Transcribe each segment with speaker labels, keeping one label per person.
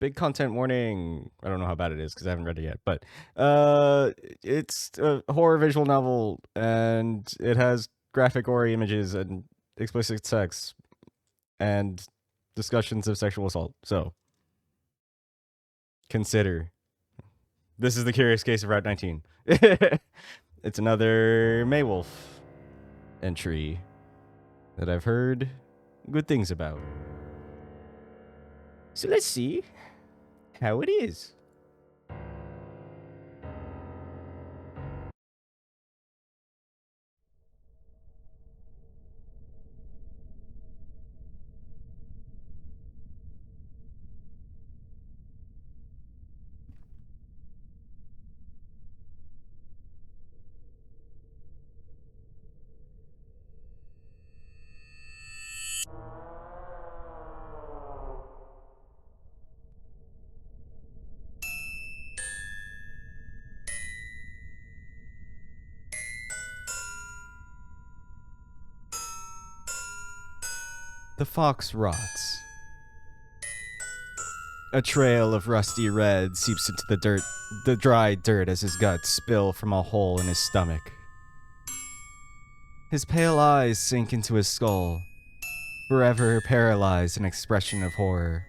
Speaker 1: big content warning. I don't know how bad it is because I haven't read it yet, but it's a horror visual novel and it has graphic gory images and explicit sex and discussions of sexual assault. So consider. This is the Curious Case of Route 19. It's another Maywolf entry that I've heard good things about. So let's see how it is. The fox rots. A trail of rusty red seeps into the dry dirt as his guts spill from a hole in his stomach. His pale eyes sink into his skull, forever paralyzed in expression of horror.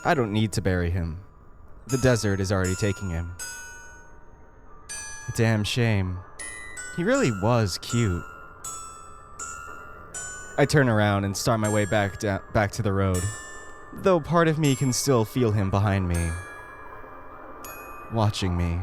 Speaker 1: I don't need to bury him. The desert is already taking him. A damn shame. He really was cute. I turn around and start my way back to the road, though part of me can still feel him behind me, watching me.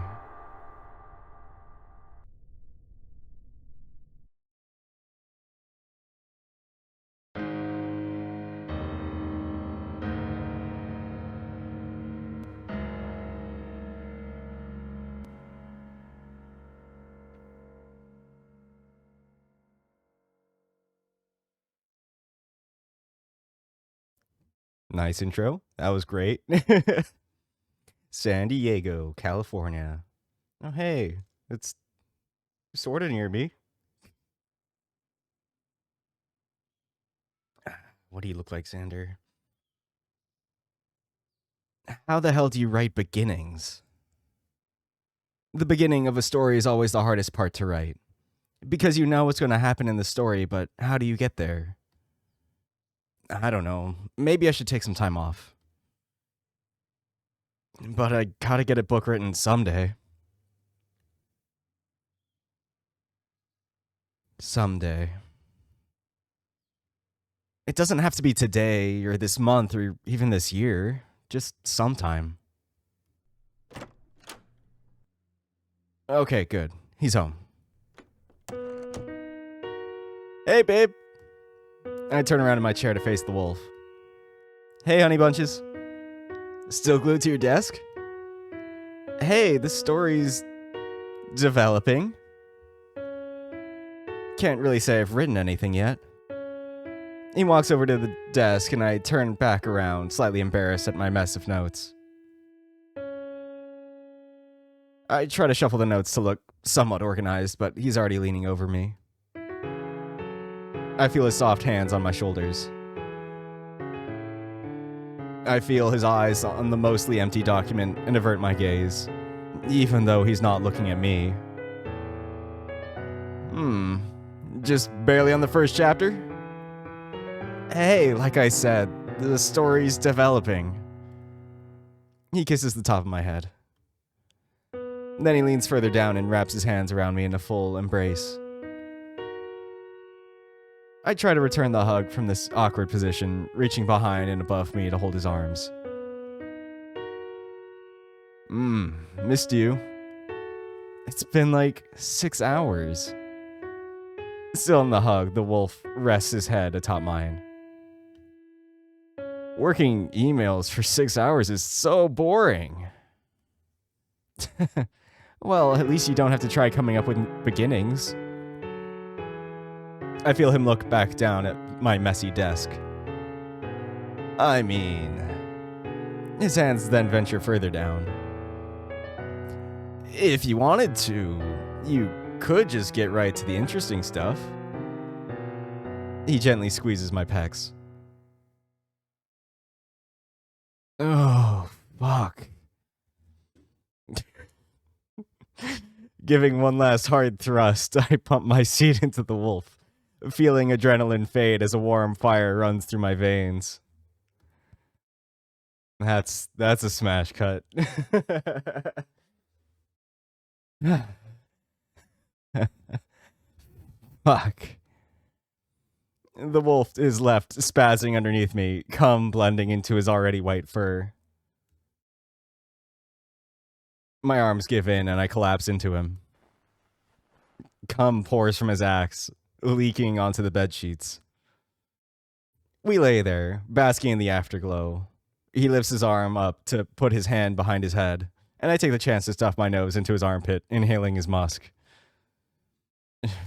Speaker 1: Nice intro. That was great. San Diego, California. Oh, hey, it's sort of near me. What do you look like, Xander? How the hell do you write beginnings? The beginning of a story is always the hardest part to write. Because you know what's going to happen in the story, but how do you get there? I don't know. Maybe I should take some time off. But I gotta get a book written someday. Someday. It doesn't have to be today, or this month, or even this year. Just sometime. Okay, good. He's home. Hey, babe. I turn around in my chair to face the wolf. Hey, honey bunches. Still glued to your desk? Hey, the story's developing. Can't really say I've written anything yet. He walks over to the desk and I turn back around, slightly embarrassed at my mess of notes. I try to shuffle the notes to look somewhat organized, but he's already leaning over me. I feel his soft hands on my shoulders. I feel his eyes on the mostly empty document and avert my gaze, even though he's not looking at me. Just barely on the first chapter? Hey, like I said, the story's developing. He kisses the top of my head. Then he leans further down and wraps his hands around me in a full embrace. I try to return the hug from this awkward position, reaching behind and above me to hold his arms. Missed you. It's been like 6 hours. Still in the hug, the wolf rests his head atop mine. Working emails for 6 hours is so boring. Well, at least you don't have to try coming up with beginnings. I feel him look back down at my messy desk. I mean... His hands then venture further down. If you wanted to, you could just get right to the interesting stuff. He gently squeezes my pecs. Oh, fuck. Giving one last hard thrust, I pump my seat into the wolf, feeling adrenaline fade as a warm fire runs through my veins. That's a smash cut. Fuck. The wolf is left spazzing underneath me, cum blending into his already white fur. My arms give in and I collapse into him. Cum pours from his axe, leaking onto the bed sheets. We lay there, basking in the afterglow. He lifts his arm up to put his hand behind his head, and I take the chance to stuff my nose into his armpit, inhaling his musk.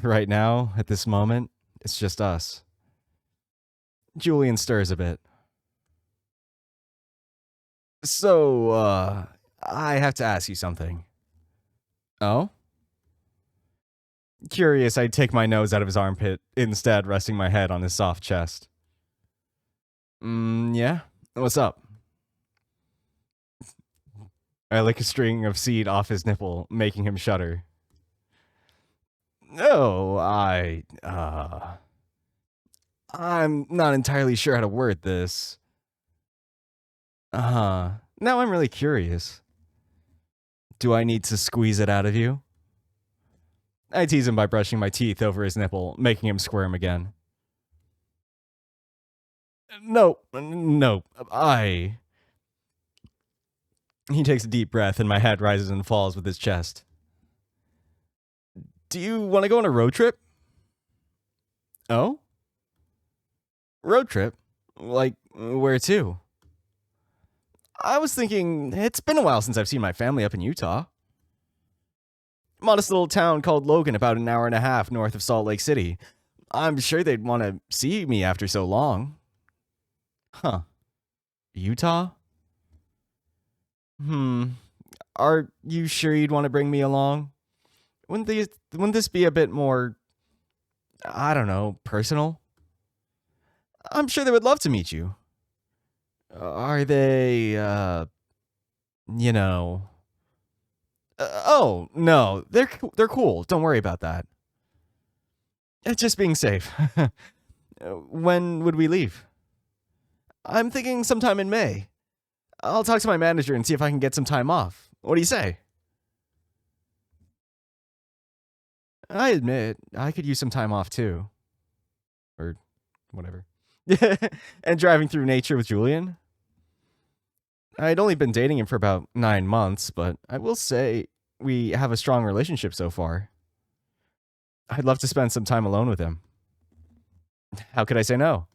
Speaker 1: Right now, at this moment, it's just us. Julian stirs a bit. So, I have to ask you something. Oh? Curious, I take my nose out of his armpit, instead resting my head on his soft chest. Yeah? What's up? I lick a string of seed off his nipple, making him shudder. Oh, I'm not entirely sure how to word this. Now I'm really curious. Do I need to squeeze it out of you? I tease him by brushing my teeth over his nipple, making him squirm again. No, He takes a deep breath and my head rises and falls with his chest. Do you want to go on a road trip? Oh? Road trip? Like, where to? I was thinking, it's been a while since I've seen my family up in Utah. Modest little town called Logan, about an hour and a half north of Salt Lake City. I'm sure they'd want to see me after so long. Huh. Utah? Are you sure you'd want to bring me along? Wouldn't this be a bit more, I don't know, personal? I'm sure they would love to meet you. Are they, you know... oh, no, they're cool. Don't worry about that. It's just being safe. When would we leave? I'm thinking sometime in May. I'll talk to my manager and see if I can get some time off. What do you say? I admit, I could use some time off too. Or whatever. And driving through nature with Julian? I'd only been dating him for about 9 months, but I will say we have a strong relationship so far. I'd love to spend some time alone with him. How could I say no?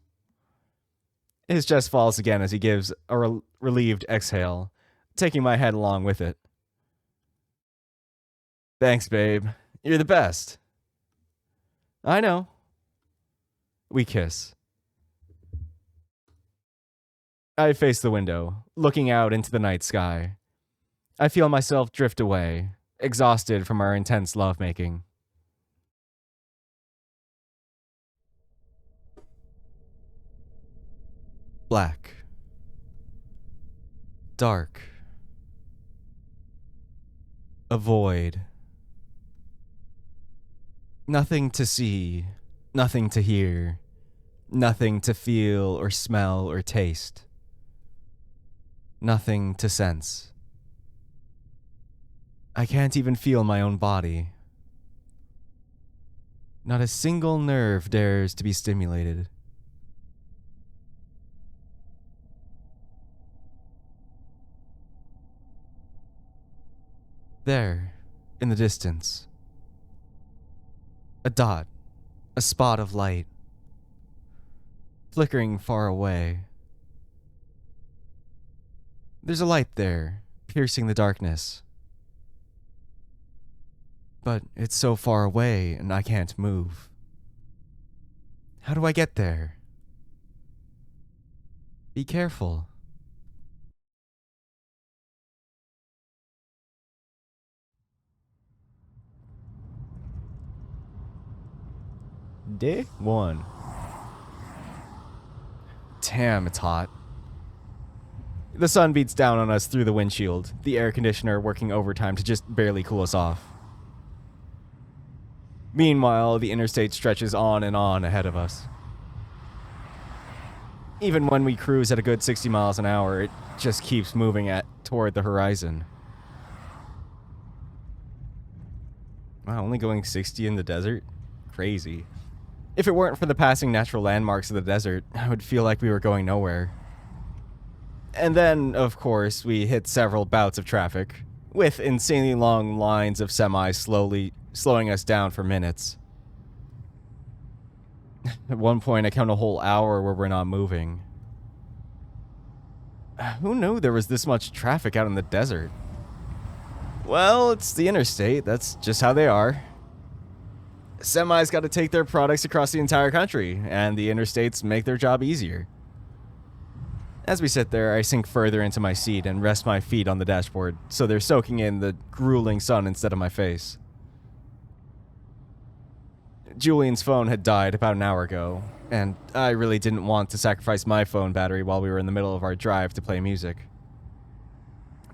Speaker 1: His chest falls again as he gives a relieved exhale, taking my head along with it. Thanks, babe. You're the best. I know. We kiss. I face the window, looking out into the night sky. I feel myself drift away, exhausted from our intense lovemaking. Black. Dark. A void. Nothing to see, nothing to hear, nothing to feel or smell or taste. Nothing to sense. I can't even feel my own body. Not a single nerve dares to be stimulated. There, in the distance, a dot, a spot of light, flickering far away. There's a light there, piercing the darkness. But it's so far away and I can't move. How do I get there? Be careful. Day 1. Damn, it's hot. The sun beats down on us through the windshield, the air conditioner working overtime to just barely cool us off. Meanwhile, the interstate stretches on and on ahead of us. Even when we cruise at a good 60 miles an hour, it just keeps moving toward the horizon. Wow, only going 60 in the desert? Crazy. If it weren't for the passing natural landmarks of the desert, I would feel like we were going nowhere. And then, of course, we hit several bouts of traffic, with insanely long lines of semis slowing us down for minutes. At one point, I count a whole hour where we're not moving. Who knew there was this much traffic out in the desert? Well, it's the interstate. That's just how they are. Semis got to take their products across the entire country, and the interstates make their job easier. As we sit there, I sink further into my seat and rest my feet on the dashboard, so they're soaking in the grueling sun instead of my face. Julian's phone had died about an hour ago, and I really didn't want to sacrifice my phone battery while we were in the middle of our drive to play music.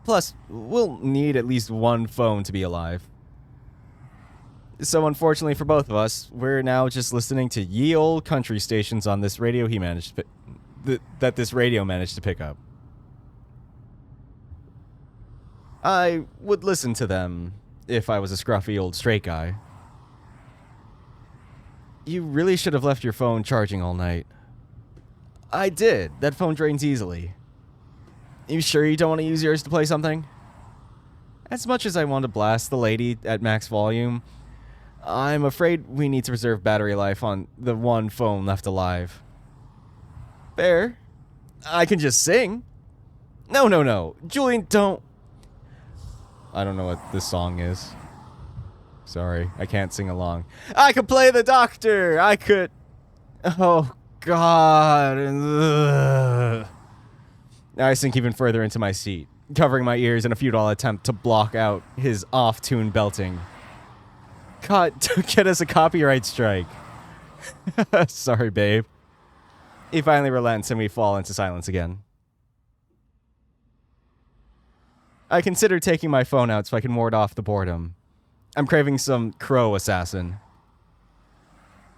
Speaker 1: Plus, we'll need at least one phone to be alive. So unfortunately for both of us, we're now just listening to ye old country stations on this radio that this radio managed to pick up. I would listen to them if I was a scruffy old straight guy. You really should have left your phone charging all night. I did. That phone drains easily. You sure you don't want to use yours to play something? As much as I want to blast the lady at max volume, I'm afraid we need to preserve battery life on the one phone left alive. Fair. I can just sing. No. Julian, don't. I don't know what this song is. Sorry, I can't sing along. I could play the doctor. I could. Oh, God. Ugh. Now I sink even further into my seat, covering my ears in a futile attempt to block out his off-tune belting. God, don't get us a copyright strike. Sorry, babe. He finally relents and we fall into silence again. I consider taking my phone out so I can ward off the boredom. I'm craving some crow assassin.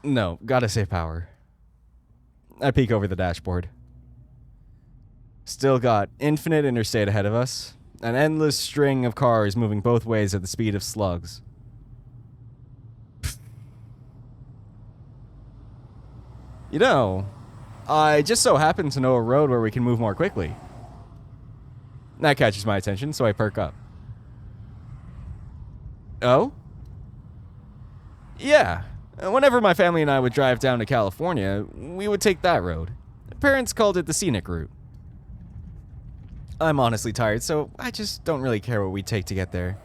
Speaker 1: No, gotta save power. I peek over the dashboard. Still got infinite interstate ahead of us, an endless string of cars moving both ways at the speed of slugs. You know, I just so happen to know a road where we can move more quickly. That catches my attention, so I perk up. Oh? Yeah. Whenever my family and I would drive down to California, we would take that road. Parents called it the scenic route. I'm honestly tired, so I just don't really care what we take to get there.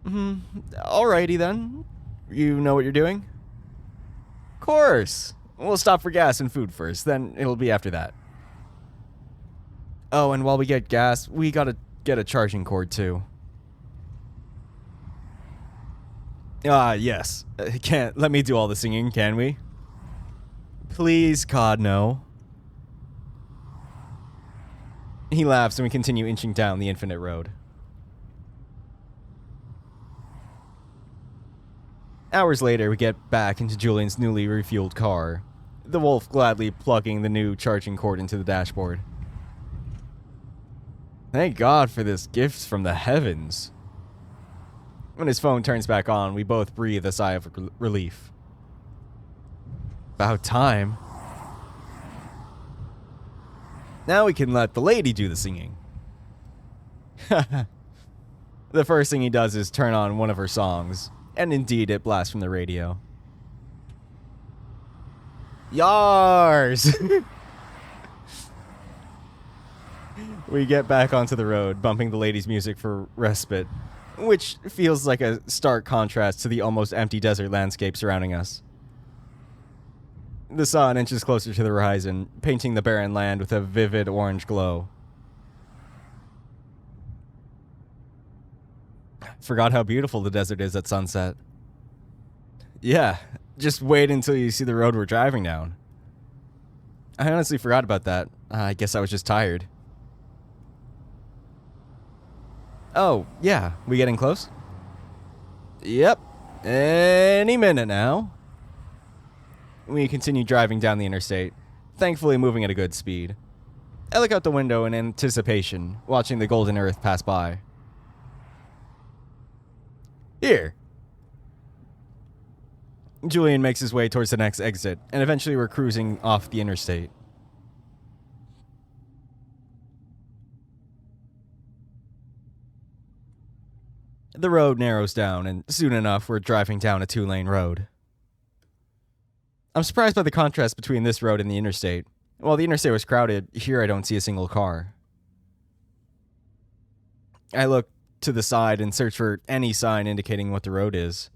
Speaker 1: Alrighty then. You know what you're doing? Course. We'll stop for gas and food first, then it'll be after that. Oh, and while we get gas, we gotta get a charging cord too. Yes. Can't let me do all the singing, can we? Please, God, no. He laughs and we continue inching down the infinite road. Hours later, we get back into Julian's newly refueled car, the wolf gladly plugging the new charging cord into the dashboard. Thank God for this gift from the heavens. When his phone turns back on, we both breathe a sigh of relief. About time. Now we can let the lady do the singing. The first thing he does is turn on one of her songs, and indeed it blasts from the radio. Yars! We get back onto the road, bumping the lady's music for respite, which feels like a stark contrast to the almost empty desert landscape surrounding us. The sun inches closer to the horizon, painting the barren land with a vivid orange glow. Forgot how beautiful the desert is at sunset. Yeah, just wait until you see the road we're driving down. I honestly forgot about that. I guess I was just tired. Oh, yeah. We getting close? Yep. Any minute now. We continue driving down the interstate, thankfully moving at a good speed. I look out the window in anticipation, watching the golden earth pass by. Here. Julian makes his way towards the next exit, and eventually we're cruising off the interstate. The road narrows down, and soon enough, we're driving down a 2-lane road. I'm surprised by the contrast between this road and the interstate. While the interstate was crowded, here I don't see a single car. I look to the side and search for any sign indicating what the road is.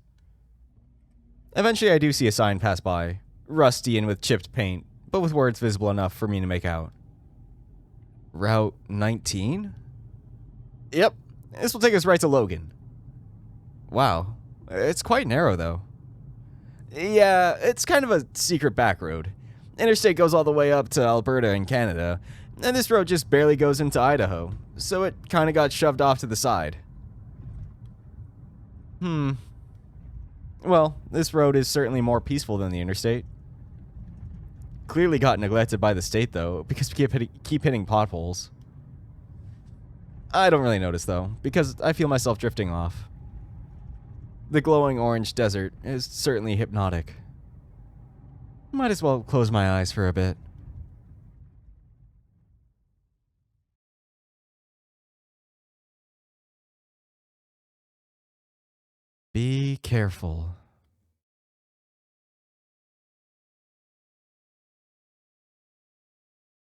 Speaker 1: Eventually, I do see a sign pass by, rusty and with chipped paint, but with words visible enough for me to make out. Route 19? Yep, this will take us right to Logan. Wow, it's quite narrow though. Yeah, it's kind of a secret back road. Interstate goes all the way up to Alberta in Canada, and this road just barely goes into Idaho, so it kind of got shoved off to the side. Well, this road is certainly more peaceful than the interstate. Clearly got neglected by the state though, because we keep hitting potholes. I don't really notice though, because I feel myself drifting off. The glowing orange desert is certainly hypnotic. Might as well close my eyes for a bit. Be careful.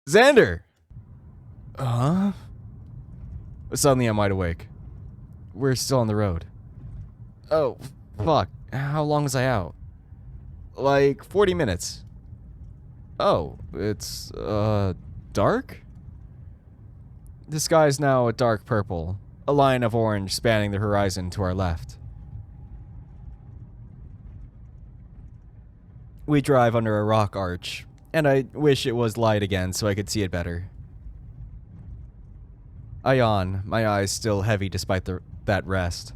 Speaker 1: Xander! Huh? Suddenly I'm wide awake. We're still on the road. Oh, fuck. How long was I out? Like 40 minutes. Oh, it's, dark? The sky is now a dark purple, a line of orange spanning the horizon to our left. We drive under a rock arch, and I wish it was light again so I could see it better. I yawn, my eyes still heavy despite that rest.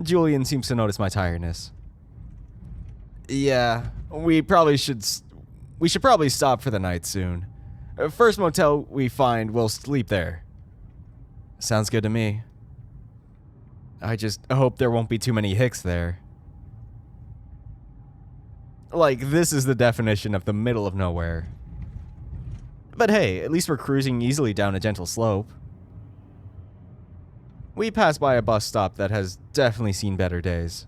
Speaker 1: Julian seems to notice my tiredness. Yeah, we should probably stop for the night soon. First motel we find, we'll sleep there. Sounds good to me. I just hope there won't be too many hicks there. Like, this is the definition of the middle of nowhere. But hey, at least we're cruising easily down a gentle slope. We pass by a bus stop that has definitely seen better days.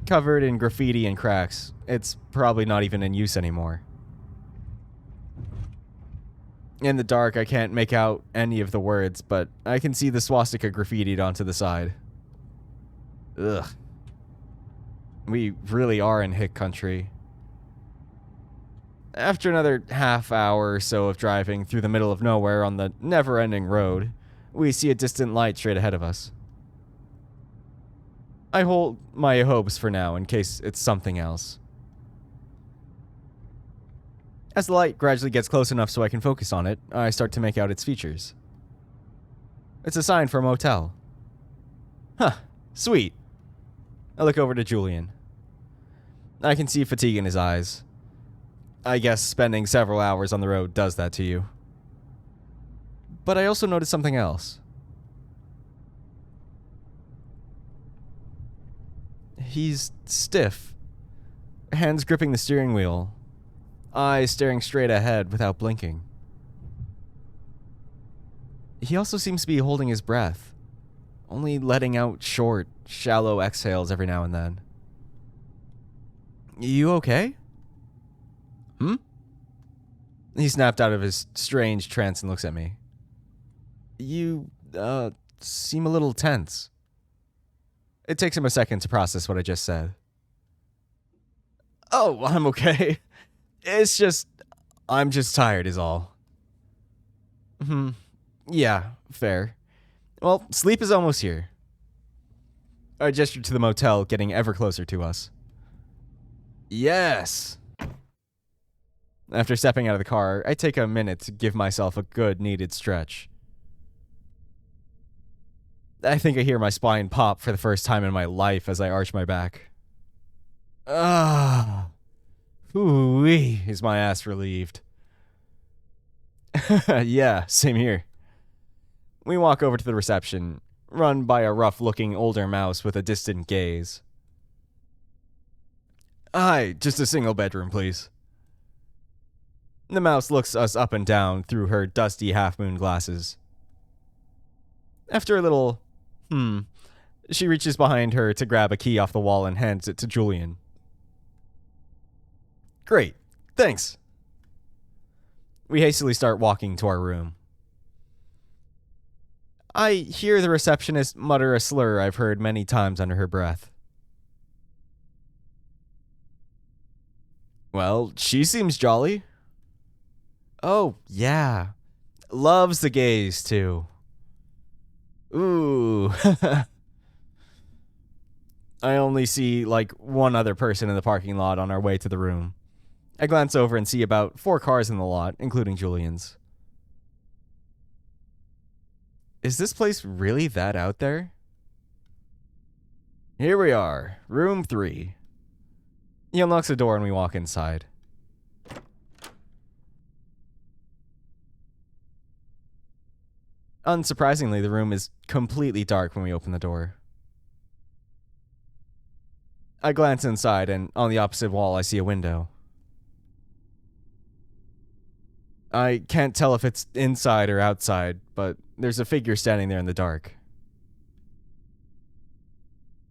Speaker 1: Covered in graffiti and cracks, it's probably not even in use anymore. In the dark, I can't make out any of the words, but I can see the swastika graffitied onto the side. Ugh. We really are in hick country. After another half hour or so of driving through the middle of nowhere on the never-ending road, we see a distant light straight ahead of us. I hold my hopes for now in case it's something else. As the light gradually gets close enough so I can focus on it, I start to make out its features. It's a sign for a motel. Huh, sweet. I look over to Julian. I can see fatigue in his eyes. I guess spending several hours on the road does that to you. But I also noticed something else. He's stiff. Hands gripping the steering wheel. Eyes staring straight ahead without blinking. He also seems to be holding his breath, only letting out short, shallow exhales every now and then. You okay? He snapped out of his strange trance and looks at me. You, seem a little tense. It takes him a second to process what I just said. Oh, I'm okay. It's just, I'm just tired is all. Yeah, fair. Well, sleep is almost here. I gestured to the motel, getting ever closer to us. Yes! After stepping out of the car, I take a minute to give myself a good, needed stretch. I think I hear my spine pop for the first time in my life as I arch my back. Ah. Ooh-wee, is my ass relieved. Yeah, same here. We walk over to the reception, run by a rough-looking older mouse with a distant gaze. Hi, just a single bedroom, please. The mouse looks us up and down through her dusty half-moon glasses. After a little, she reaches behind her to grab a key off the wall and hands it to Julian. Great, thanks. We hastily start walking to our room. I hear the receptionist mutter a slur I've heard many times under her breath. Well, she seems jolly. Oh, yeah. Loves the gays, too. Ooh. I only see, one other person in the parking lot on our way to the room. I glance over and see about 4 cars in the lot, including Julian's. Is this place really that out there? Here we are, room 3. He unlocks the door and we walk inside. Unsurprisingly, the room is completely dark when we open the door. I glance inside, and on the opposite wall, I see a window. I can't tell if it's inside or outside, but there's a figure standing there in the dark.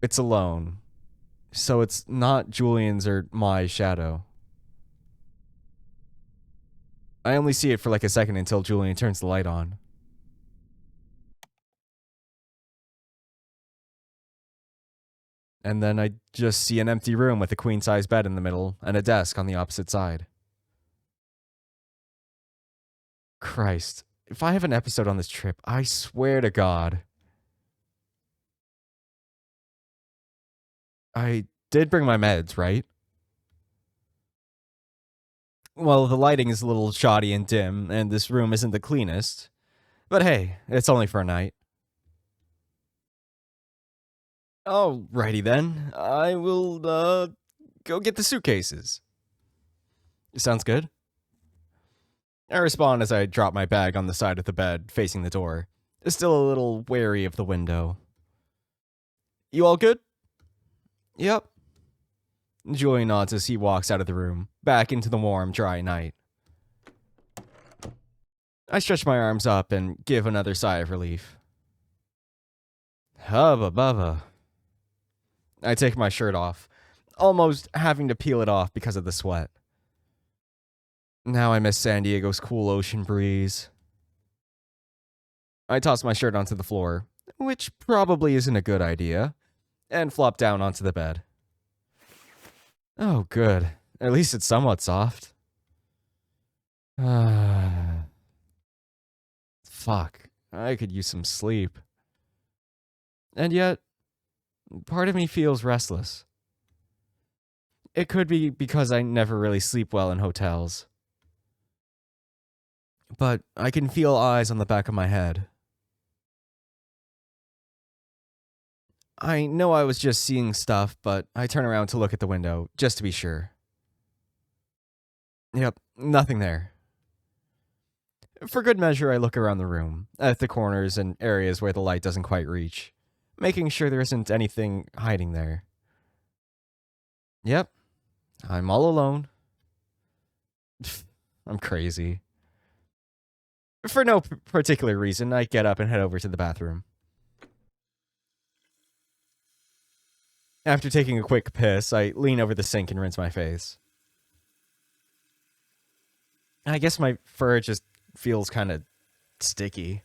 Speaker 1: It's alone, so it's not Julian's or my shadow. I only see it for a second until Julian turns the light on. And then I just see an empty room with a queen-size bed in the middle and a desk on the opposite side. Christ, if I have an episode on this trip, I swear to God. I did bring my meds, right? Well, the lighting is a little shoddy and dim, and this room isn't the cleanest. But hey, it's only for a night. Alrighty then. I will, go get the suitcases. Sounds good? I respond as I drop my bag on the side of the bed, facing the door, still a little wary of the window. You all good? Yep. Julian nods as he walks out of the room, back into the warm, dry night. I stretch my arms up and give another sigh of relief. Hubba bubba. I take my shirt off, almost having to peel it off because of the sweat. Now I miss San Diego's cool ocean breeze. I toss my shirt onto the floor, which probably isn't a good idea, and flop down onto the bed. Oh, good. At least it's somewhat soft. Fuck. I could use some sleep. And yet, part of me feels restless. It could be because I never really sleep well in hotels. But I can feel eyes on the back of my head. I know I was just seeing stuff, but I turn around to look at the window, just to be sure. Yep, nothing there. For good measure, I look around the room, at the corners and areas where the light doesn't quite reach, making sure there isn't anything hiding there. Yep, I'm all alone. I'm crazy. For no particular reason, I get up and head over to the bathroom. After taking a quick piss, I lean over the sink and rinse my face. I guess my fur just feels kind of sticky.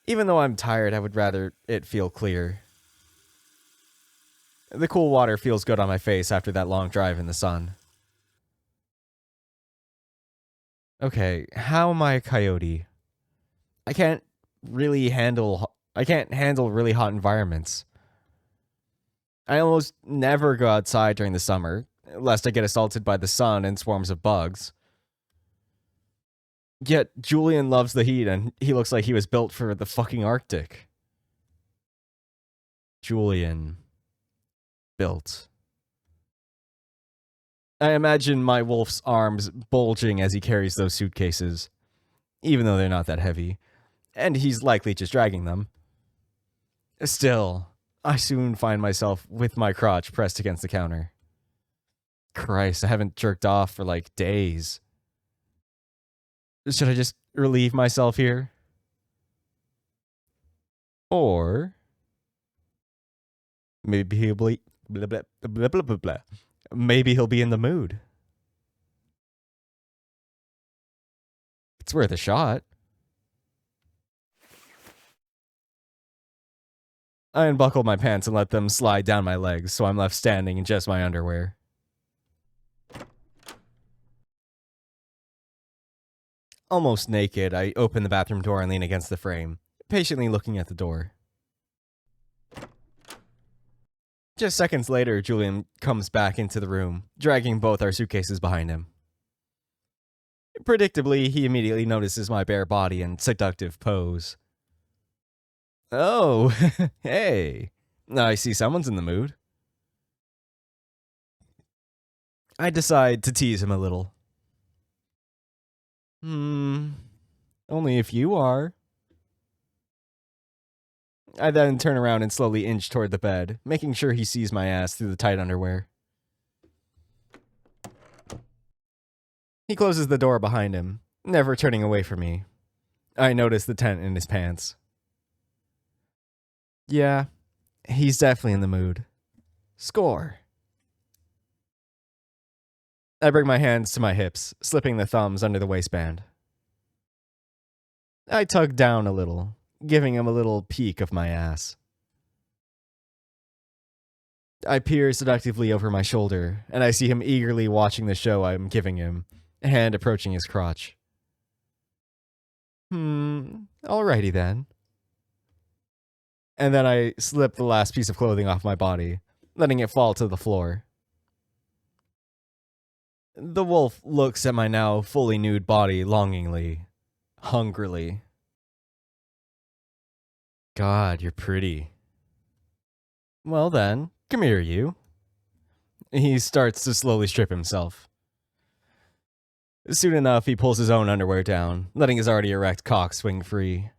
Speaker 1: Even though I'm tired, I would rather it feel clear. The cool water feels good on my face after that long drive in the sun. Okay, how am I a coyote? I can't handle really hot environments. I almost never go outside during the summer, lest I get assaulted by the sun and swarms of bugs. Yet Julian loves the heat and he looks like he was built for the fucking Arctic. Julian. Built. I imagine my wolf's arms bulging as he carries those suitcases, even though they're not that heavy, and he's likely just dragging them. Still, I soon find myself with my crotch pressed against the counter. Christ, I haven't jerked off for like days. Should I just relieve myself here? Or maybe he'll be blah, blah, blah, blah, blah, blah. Maybe he'll be in the mood. It's worth a shot. I unbuckle my pants and let them slide down my legs, so I'm left standing in just my underwear. Almost naked, I open the bathroom door and lean against the frame, patiently looking at the door. Just seconds later, Julian comes back into the room, dragging both our suitcases behind him. Predictably, he immediately notices my bare body and seductive pose. Oh, hey. I see someone's in the mood. I decide to tease him a little. Only if you are. I then turn around and slowly inch toward the bed, making sure he sees my ass through the tight underwear. He closes the door behind him, never turning away from me. I notice the tent in his pants. Yeah, he's definitely in the mood. Score. I bring my hands to my hips, slipping the thumbs under the waistband. I tug down a little, giving him a little peek of my ass. I peer seductively over my shoulder, and I see him eagerly watching the show I'm giving him, hand approaching his crotch. Alrighty then. And then I slip the last piece of clothing off my body, letting it fall to the floor. The wolf looks at my now fully nude body longingly, hungrily. God, you're pretty. Well then, come here, you. He starts to slowly strip himself. Soon enough, he pulls his own underwear down, letting his already erect cock swing free.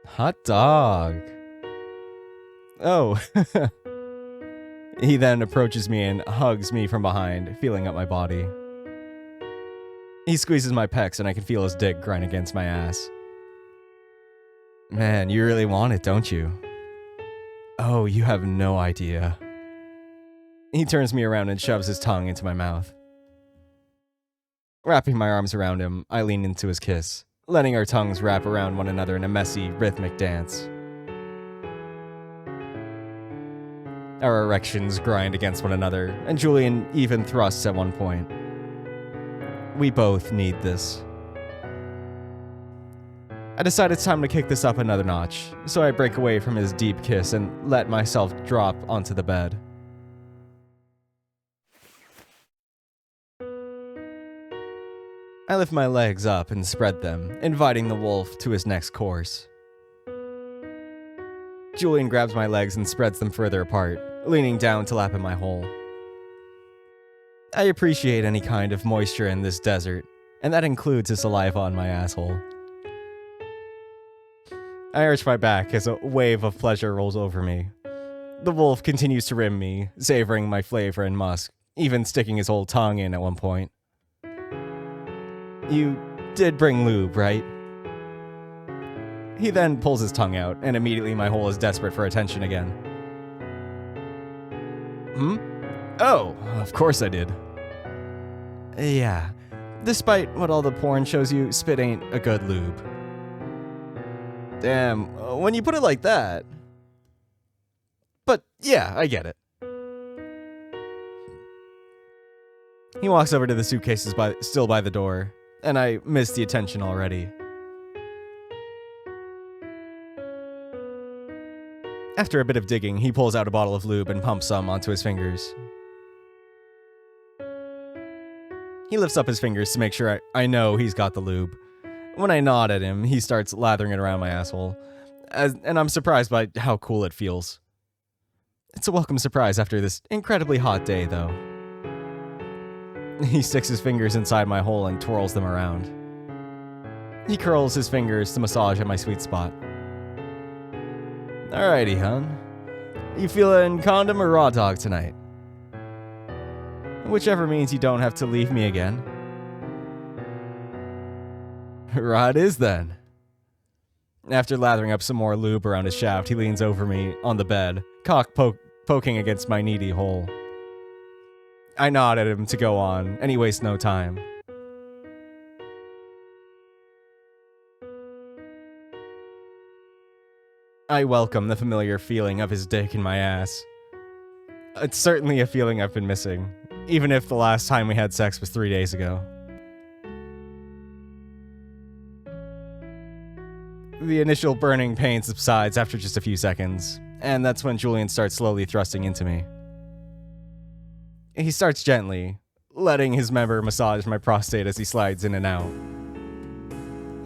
Speaker 1: Hot dog. Oh. He then approaches me and hugs me from behind, feeling up my body. He squeezes my pecs and I can feel his dick grind against my ass. Man, you really want it, don't you? Oh, you have no idea. He turns me around and shoves his tongue into my mouth. Wrapping my arms around him, I lean into his kiss, letting our tongues wrap around one another in a messy, rhythmic dance. Our erections grind against one another, and Julian even thrusts at one point. We both need this. I decide it's time to kick this up another notch, so I break away from his deep kiss and let myself drop onto the bed. I lift my legs up and spread them, inviting the wolf to his next course. Julian grabs my legs and spreads them further apart, leaning down to lap at my hole. I appreciate any kind of moisture in this desert, and that includes his saliva on my asshole. I arch my back as a wave of pleasure rolls over me. The wolf continues to rim me, savoring my flavor and musk, even sticking his whole tongue in at one point. You did bring lube, right? He then pulls his tongue out, and immediately my hole is desperate for attention again. Oh, of course I did. Yeah, despite what all the porn shows you, spit ain't a good lube. Damn, when you put it like that. But yeah, I get it. He walks over to the suitcases still by the door, and I miss the attention already. After a bit of digging, he pulls out a bottle of lube and pumps some onto his fingers. He lifts up his fingers to make sure I know he's got the lube. When I nod at him, he starts lathering it around my asshole, and I'm surprised by how cool it feels. It's a welcome surprise after this incredibly hot day, though. He sticks his fingers inside my hole and twirls them around. He curls his fingers to massage at my sweet spot. Alrighty, hun. You feeling condom or raw dog tonight? Whichever means you don't have to leave me again. Raw it is then. After lathering up some more lube around his shaft, he leans over me on the bed, cock poking against my needy hole. I nod at him to go on, and he wastes no time. I welcome the familiar feeling of his dick in my ass. It's certainly a feeling I've been missing, even if the last time we had sex was 3 days ago. The initial burning pain subsides after just a few seconds, and that's when Julian starts slowly thrusting into me. He starts gently, letting his member massage my prostate as he slides in and out.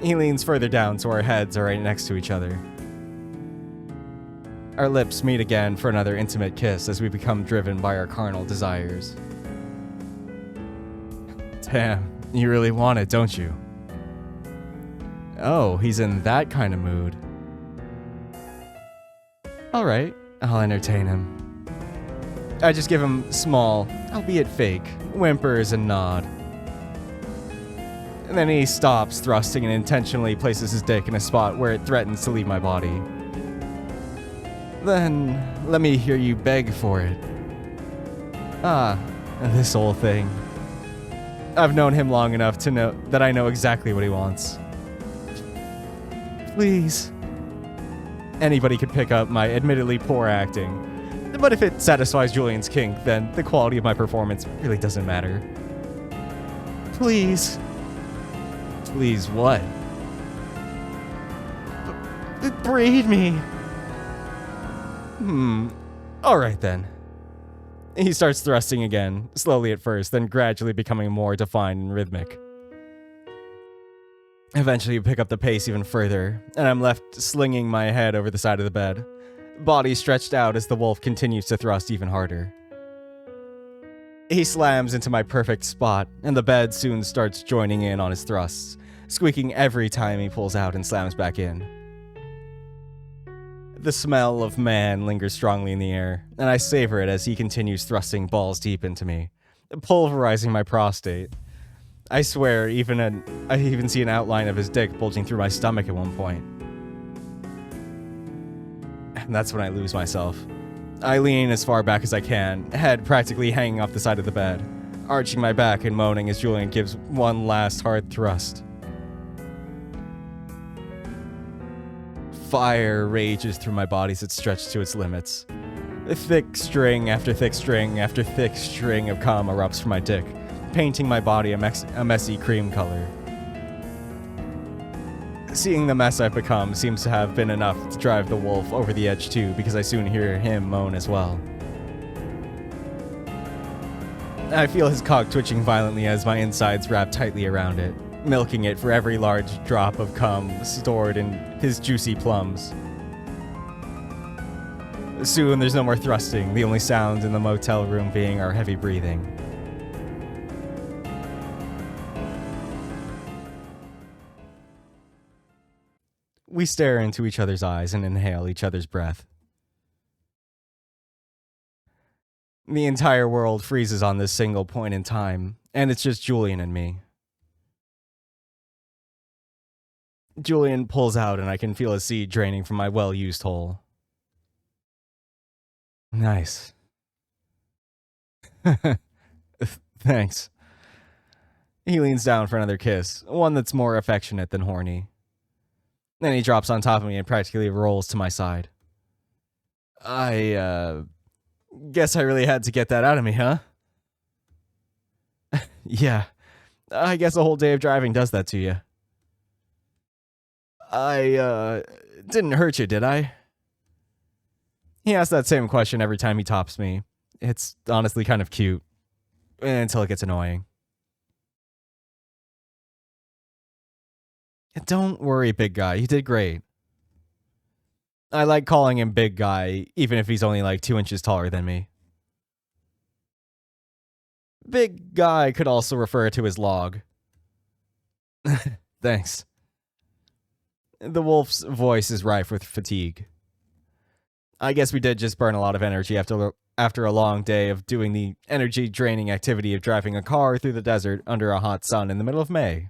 Speaker 1: He leans further down so our heads are right next to each other. Our lips meet again for another intimate kiss as we become driven by our carnal desires. Damn, you really want it, don't you? Oh, he's in that kind of mood. Alright, I'll entertain him. I just give him small, albeit fake, whimpers and nod. And then he stops thrusting and intentionally places his dick in a spot where it threatens to leave my body. Then, let me hear you beg for it. Ah, this whole thing. I've known him long enough to know that I know exactly what he wants. Please. Anybody could pick up my admittedly poor acting, but if it satisfies Julian's kink, then the quality of my performance really doesn't matter. Please. Please what? Breed me. Alright then. He starts thrusting again, slowly at first, then gradually becoming more defined and rhythmic. Eventually, we pick up the pace even further, and I'm left slinging my head over the side of the bed, body stretched out as the wolf continues to thrust even harder. He slams into my perfect spot, and the bed soon starts joining in on his thrusts, squeaking every time he pulls out and slams back in. The smell of man lingers strongly in the air, and I savor it as he continues thrusting balls deep into me, pulverizing my prostate. I swear, I even see an outline of his dick bulging through my stomach at one point. And that's when I lose myself. I lean as far back as I can, head practically hanging off the side of the bed, arching my back and moaning as Julian gives one last hard thrust. Fire rages through my body as it stretches to its limits. Thick string after thick string after thick string of cum erupts from my dick, painting my body a messy cream color. Seeing the mess I've become seems to have been enough to drive the wolf over the edge too, because I soon hear him moan as well. I feel his cock twitching violently as my insides wrap tightly around it, milking it for every large drop of cum stored in his juicy plums. Soon there's no more thrusting, the only sound in the motel room being our heavy breathing. We stare into each other's eyes and inhale each other's breath. The entire world freezes on this single point in time, and it's just Julian and me. Julian pulls out and I can feel a seed draining from my well-used hole. Nice. Thanks. He leans down for another kiss, one that's more affectionate than horny. Then he drops on top of me and practically rolls to my side. I guess I really had to get that out of me, huh? Yeah. I guess a whole day of driving does that to you. I didn't hurt you, did I? He asks that same question every time he tops me. It's honestly kind of cute. Until it gets annoying. Don't worry, big guy. You did great. I like calling him big guy, even if he's only like 2 inches taller than me. Big guy could also refer to his log. Thanks. The wolf's voice is rife with fatigue. I guess we did just burn a lot of energy after a long day of doing the energy-draining activity of driving a car through the desert under a hot sun in the middle of May.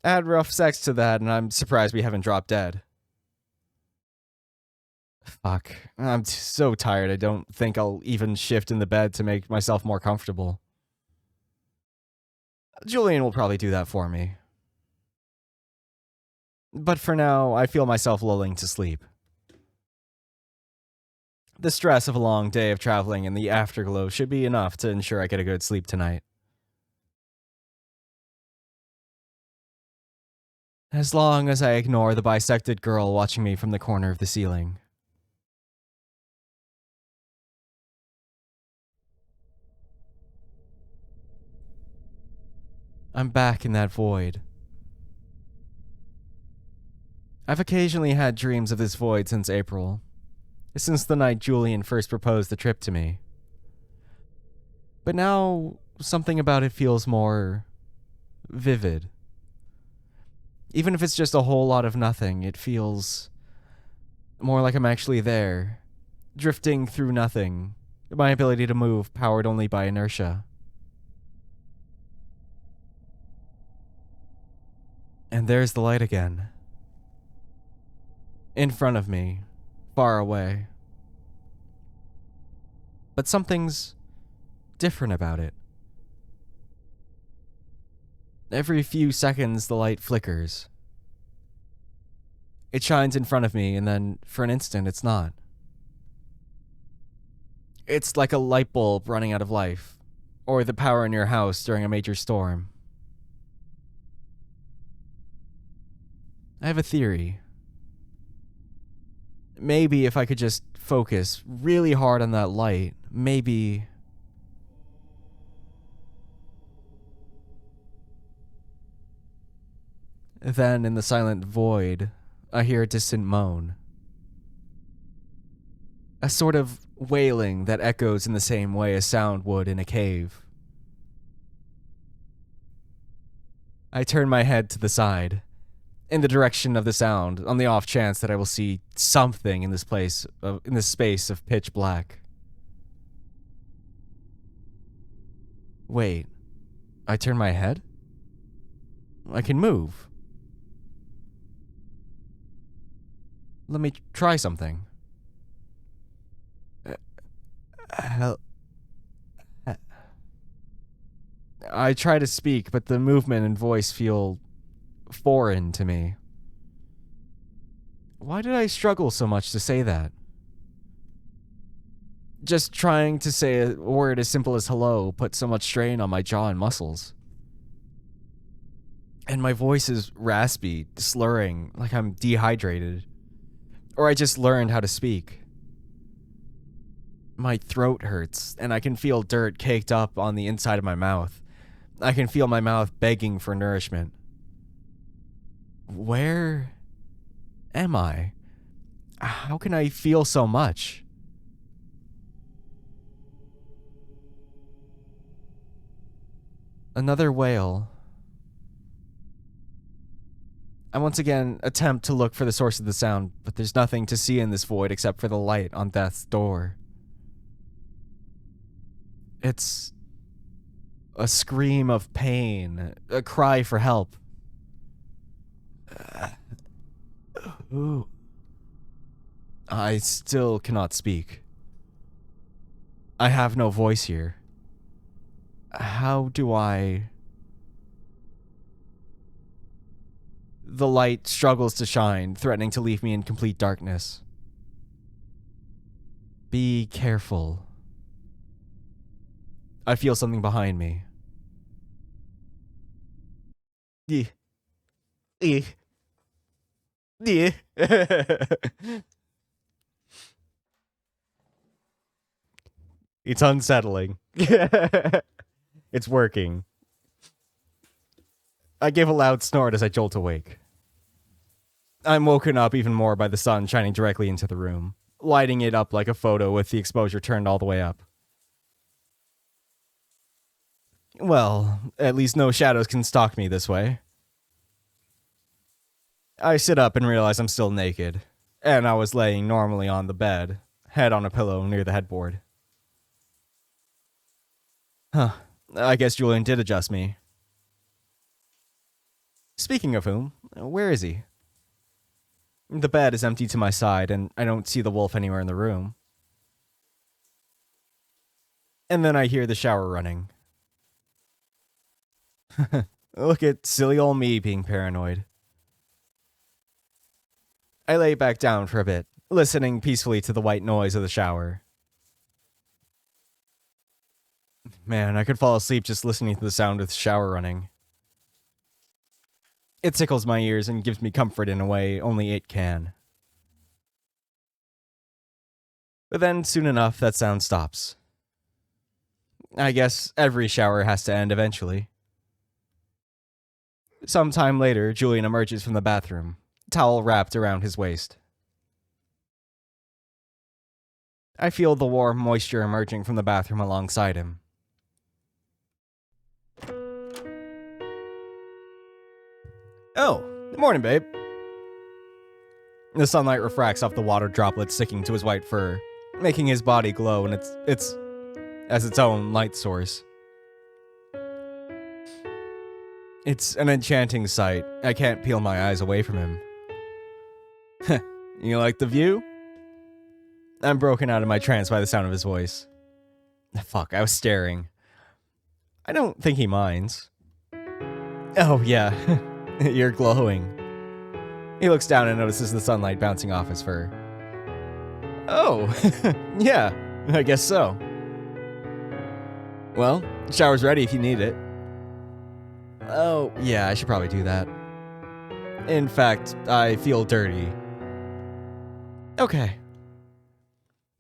Speaker 1: Add rough sex to that, and I'm surprised we haven't dropped dead. Fuck. I'm so tired, I don't think I'll even shift in the bed to make myself more comfortable. Julian will probably do that for me. But for now, I feel myself lulling to sleep. The stress of a long day of traveling and the afterglow should be enough to ensure I get a good sleep tonight. As long as I ignore the bisected girl watching me from the corner of the ceiling. I'm back in that void. I've occasionally had dreams of this void since April. Since the night Julian first proposed the trip to me. But now, something about it feels more vivid. Even if it's just a whole lot of nothing, it feels more like I'm actually there, drifting through nothing, my ability to move powered only by inertia. And there's the light again. In front of me, far away. But something's different about it. Every few seconds, the light flickers. It shines in front of me, and then, for an instant, it's not. It's like a light bulb running out of life, or the power in your house during a major storm. I have a theory. Maybe if I could just focus really hard on that light, maybe... Then, in the silent void, I hear a distant moan. A sort of wailing that echoes in the same way a sound would in a cave. I turn my head to the side, in the direction of the sound, on the off chance that I will see something in this space of pitch black. Wait, I turn my head? I can move. Let me try something. I try to speak, but the movement and voice feel foreign to me. Why did I struggle so much to say that? Just trying to say a word as simple as hello put so much strain on my jaw and muscles. And my voice is raspy, slurring, like I'm dehydrated. Or I just learned how to speak. My throat hurts, and I can feel dirt caked up on the inside of my mouth. I can feel my mouth begging for nourishment. Where am I? How can I feel so much? Another wail. I once again attempt to look for the source of the sound, but there's nothing to see in this void except for the light on death's door. It's a scream of pain, a cry for help. Ooh. I still cannot speak. I have no voice here. How do I... The light struggles to shine, threatening to leave me in complete darkness. Be careful. I feel something behind me. It's unsettling. It's working. I give a loud snort as I jolt awake. I'm woken up even more by the sun shining directly into the room, lighting it up like a photo with the exposure turned all the way up. Well, at least no shadows can stalk me this way. I sit up and realize I'm still naked, and I was laying normally on the bed, head on a pillow near the headboard. Huh, I guess Julian did adjust me. Speaking of whom, where is he? The bed is empty to my side, and I don't see the wolf anywhere in the room. And then I hear the shower running. Look at silly old me being paranoid. I lay back down for a bit, listening peacefully to the white noise of the shower. Man, I could fall asleep just listening to the sound of the shower running. It tickles my ears and gives me comfort in a way only it can. But then, soon enough, that sound stops. I guess every shower has to end eventually. Sometime later, Julian emerges from the bathroom, towel wrapped around his waist. I feel the warm moisture emerging from the bathroom alongside him. Oh, good morning, babe. The sunlight refracts off the water droplets sticking to his white fur, making his body glow, and it's as its own light source. It's an enchanting sight. I can't peel my eyes away from him. You like the view? I'm broken out of my trance by the sound of his voice. Fuck, I was staring. I don't think he minds. Oh, yeah. You're glowing. He looks down and notices the sunlight bouncing off his fur. Oh, yeah, I guess so. Well, shower's ready if you need it. Oh, yeah, I should probably do that. In fact, I feel dirty. Okay.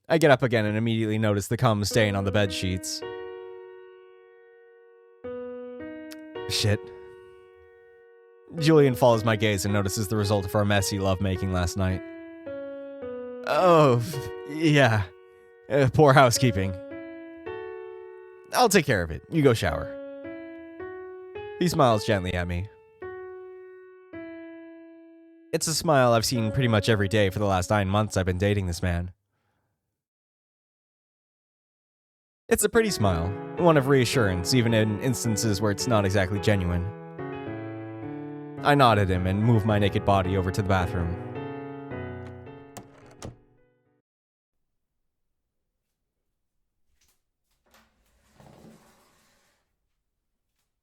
Speaker 1: I get up again and immediately notice the cum stain on the bed sheets. Shit. Julian follows my gaze and notices the result of our messy lovemaking last night. Oh, yeah. Poor housekeeping. I'll take care of it. You go shower. He smiles gently at me. It's a smile I've seen pretty much every day for the last 9 months I've been dating this man. It's a pretty smile, one of reassurance, even in instances where it's not exactly genuine. I nod at him and move my naked body over to the bathroom.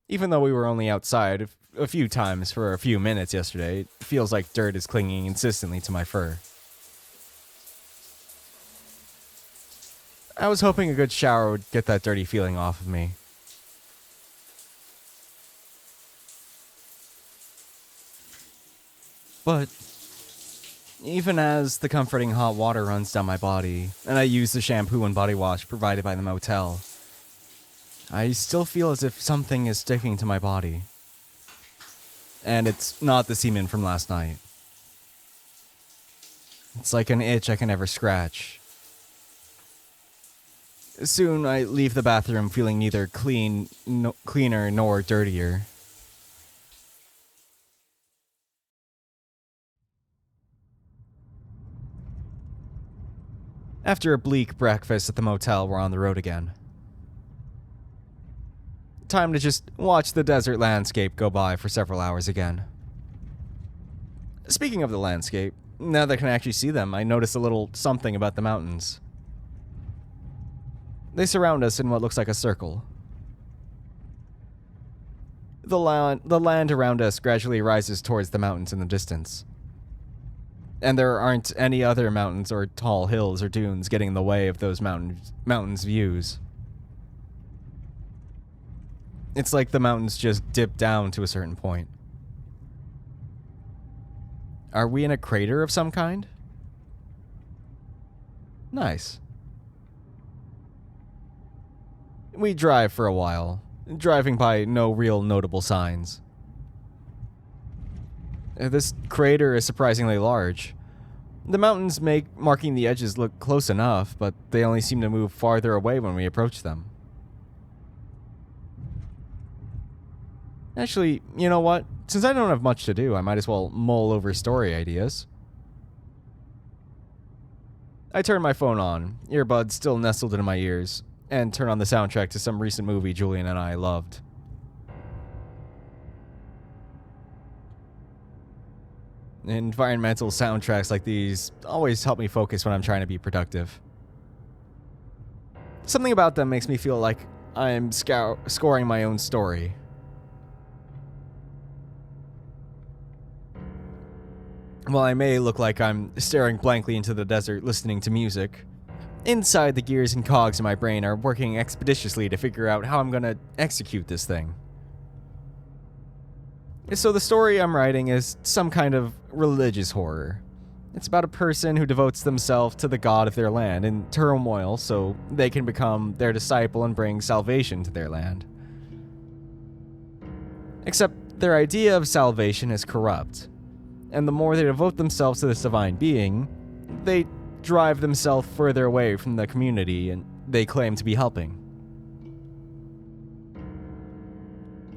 Speaker 1: Even though we were only outside a few times for a few minutes yesterday, it feels like dirt is clinging insistently to my fur. I was hoping a good shower would get that dirty feeling off of me. But even as the comforting hot water runs down my body, and I use the shampoo and body wash provided by the motel, I still feel as if something is sticking to my body. And it's not the semen from last night. It's like an itch I can never scratch. Soon I leave the bathroom feeling neither cleaner nor dirtier. After a bleak breakfast at the motel, we're on the road again. Time to just watch the desert landscape go by for several hours again. Speaking of the landscape, now that I can actually see them, I notice a little something about the mountains. They surround us in what looks like a circle. The land around us gradually rises towards the mountains in the distance. And there aren't any other mountains or tall hills or dunes getting in the way of those mountains' views. It's like the mountains just dip down to a certain point. Are we in a crater of some kind? Nice. We drive for a while, driving by no real notable signs. This crater is surprisingly large. The mountains make marking the edges look close enough, but they only seem to move farther away when we approach them. Actually, you know what? Since I don't have much to do, I might as well mull over story ideas. I turn my phone on, earbuds still nestled in my ears, and turn on the soundtrack to some recent movie Julian and I loved. Environmental soundtracks like these always help me focus when I'm trying to be productive. Something about them makes me feel like I'm scoring my own story. While I may look like I'm staring blankly into the desert listening to music, inside the gears and cogs in my brain are working expeditiously to figure out how I'm gonna execute this thing. So the story I'm writing is some kind of religious horror. It's about a person who devotes themselves to the god of their land in turmoil so they can become their disciple and bring salvation to their land. Except their idea of salvation is corrupt, and the more they devote themselves to this divine being, they drive themselves further away from the community and they claim to be helping.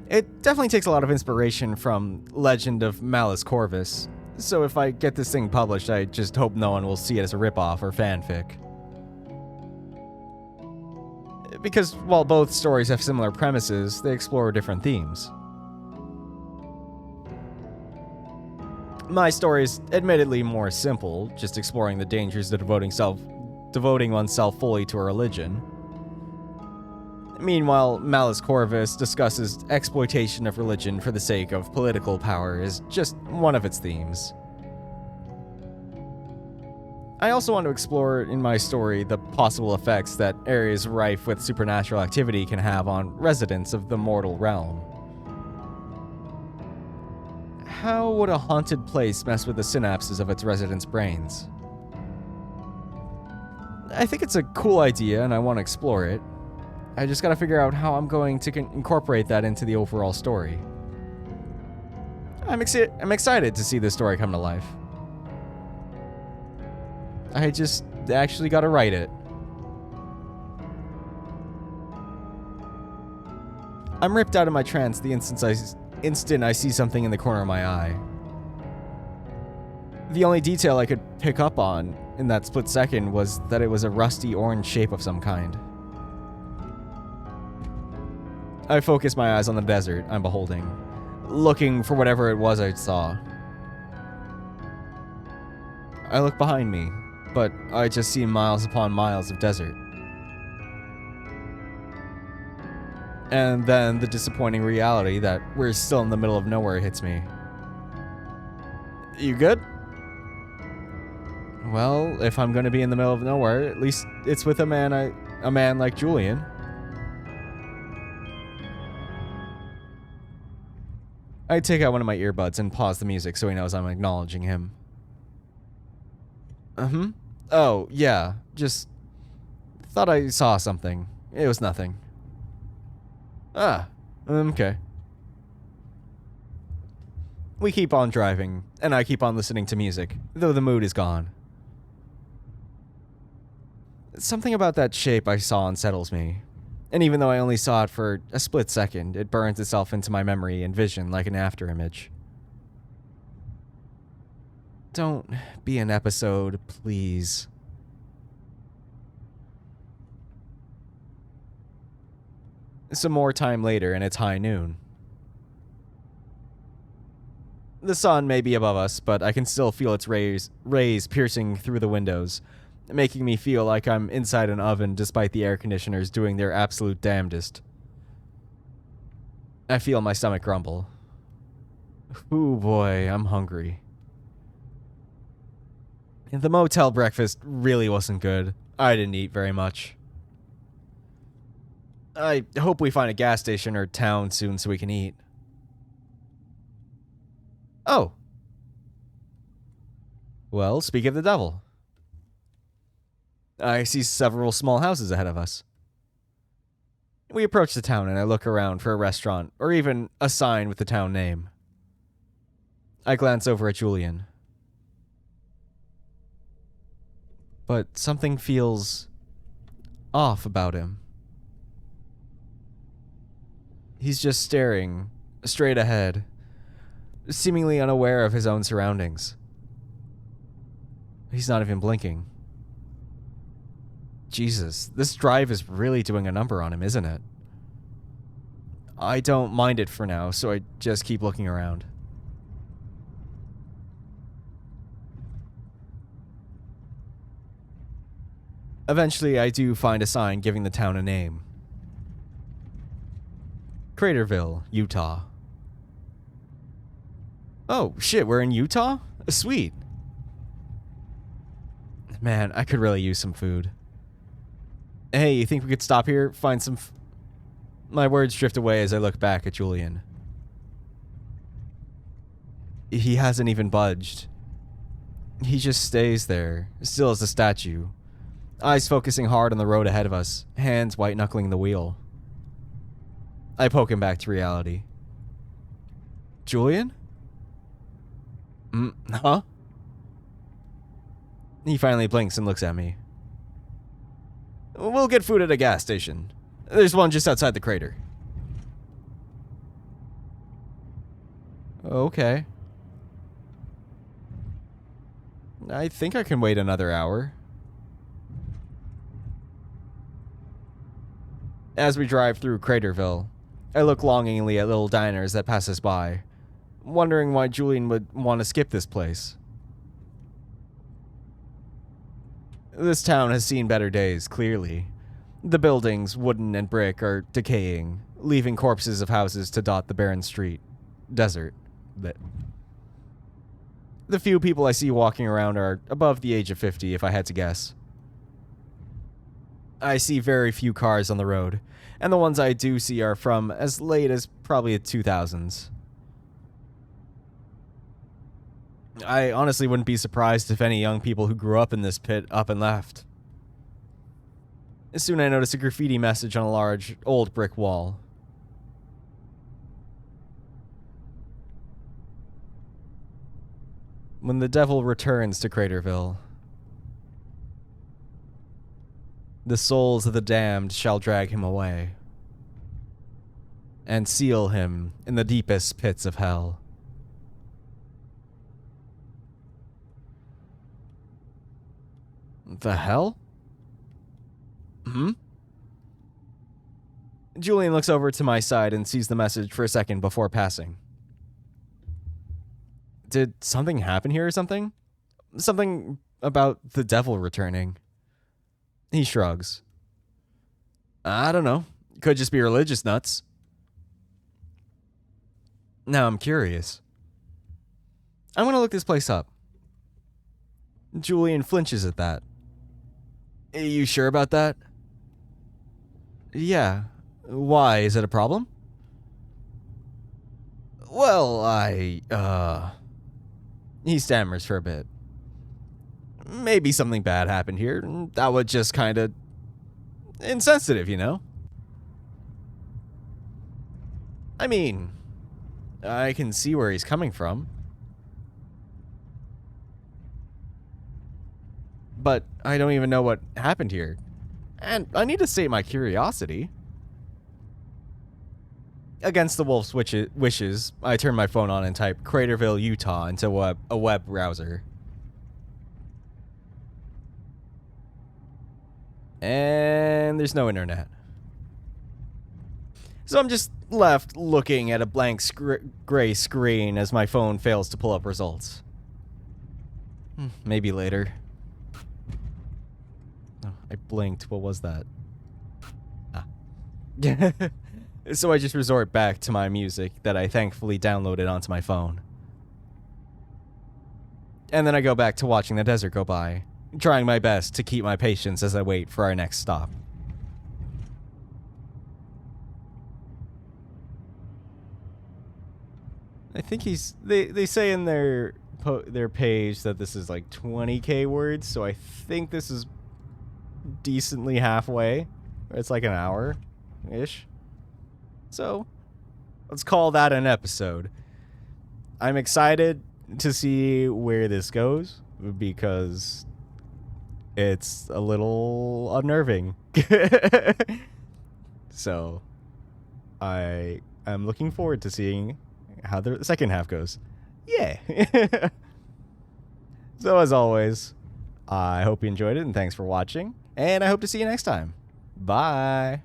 Speaker 1: It definitely takes a lot of inspiration from Legend of Malus Corvus, so if I get this thing published, I just hope no one will see it as a ripoff or fanfic. Because while both stories have similar premises, they explore different themes. My story is admittedly more simple, just exploring the dangers of devoting oneself fully to a religion. Meanwhile, Malus Corvus discusses exploitation of religion for the sake of political power as just one of its themes. I also want to explore in my story the possible effects that areas rife with supernatural activity can have on residents of the mortal realm. How would a haunted place mess with the synapses of its residents' brains? I think it's a cool idea and I want to explore it. I just gotta figure out how I'm going to incorporate that into the overall story. I'm excited to see this story come to life. I just actually gotta write it. I'm ripped out of my trance the instant I see something in the corner of my eye. The only detail I could pick up on in that split second was that it was a rusty orange shape of some kind. I focus my eyes on the desert I'm beholding, looking for whatever it was I saw. I look behind me, but I just see miles upon miles of desert. And then the disappointing reality that we're still in the middle of nowhere hits me. You good? Well, if I'm gonna be in the middle of nowhere, at least it's with a man like Julian. I take out one of my earbuds and pause the music so he knows I'm acknowledging him. Oh, yeah, just thought I saw something. It was nothing. Okay. We keep on driving, and I keep on listening to music, though the mood is gone. Something about that shape I saw unsettles me. And even though I only saw it for a split second, it burns itself into my memory and vision like an afterimage. Don't be an episode, please. Some more time later, and it's high noon. The sun may be above us, but I can still feel its rays piercing through the windows, making me feel like I'm inside an oven despite the air conditioners doing their absolute damnedest. I feel my stomach grumble. Ooh boy, I'm hungry. The motel breakfast really wasn't good. I didn't eat very much. I hope we find a gas station or town soon so we can eat. Oh. Well, speak of the devil. I see several small houses ahead of us. We approach the town and I look around for a restaurant or even a sign with the town name. I glance over at Julian. But something feels off about him. He's just staring straight ahead, seemingly unaware of his own surroundings. He's not even blinking. Jesus, this drive is really doing a number on him, isn't it? I don't mind it for now, so I just keep looking around. Eventually, I do find a sign giving the town a name. Craterville, Utah. Oh, shit, we're in Utah? Sweet. Man, I could really use some food. Hey, you think we could stop here, find some My words drift away as I look back at Julian. He hasn't even budged. He just stays there, still as a statue. Eyes focusing hard on the road ahead of us, hands white-knuckling the wheel. I poke him back to reality. Julian? Huh? He finally blinks and looks at me. We'll get food at a gas station. There's one just outside the crater. Okay. I think I can wait another hour. As we drive through Craterville, I look longingly at little diners that pass us by, wondering why Julian would want to skip this place. This town has seen better days, clearly. The buildings, wooden and brick, are decaying, leaving corpses of houses to dot the barren street. Desert. The few people I see walking around are above the age of 50, if I had to guess. I see very few cars on the road, and the ones I do see are from as late as probably the 2000s. I honestly wouldn't be surprised if any young people who grew up in this pit up and left. Soon I notice a graffiti message on a large, old brick wall. When the devil returns to Craterville, the souls of the damned shall drag him away and seal him in the deepest pits of hell. The hell? Julian looks over to my side and sees the message for a second before passing. Did something happen here or something? Something about the devil returning. He shrugs. I don't know. Could just be religious nuts. Now I'm curious. I'm gonna look this place up. Julian flinches at that. Are you sure about that? Yeah. Why? Is it a problem? Well, He stammers for a bit. Maybe something bad happened here. That was just kind of insensitive, you know? I mean, I can see where he's coming from. But I don't even know what happened here. And I need to state my curiosity. Against the wolf's wishes, I turn my phone on and type Craterville, Utah into a web browser. And there's no internet. So I'm just left looking at a blank gray screen as my phone fails to pull up results. Maybe later. Oh, I blinked. What was that? So I just resort back to my music that I thankfully downloaded onto my phone. And then I go back to watching the desert go by, trying my best to keep my patience as I wait for our next stop. I think they say in their page that this is like 20k words, so I think this is decently halfway. It's like an hour-ish. So, let's call that an episode. I'm excited, to see where this goes because it's a little unnerving. So I am looking forward to seeing how the second half goes. Yeah. So as always, I hope you enjoyed it and thanks for watching. And I hope to see you next time. Bye.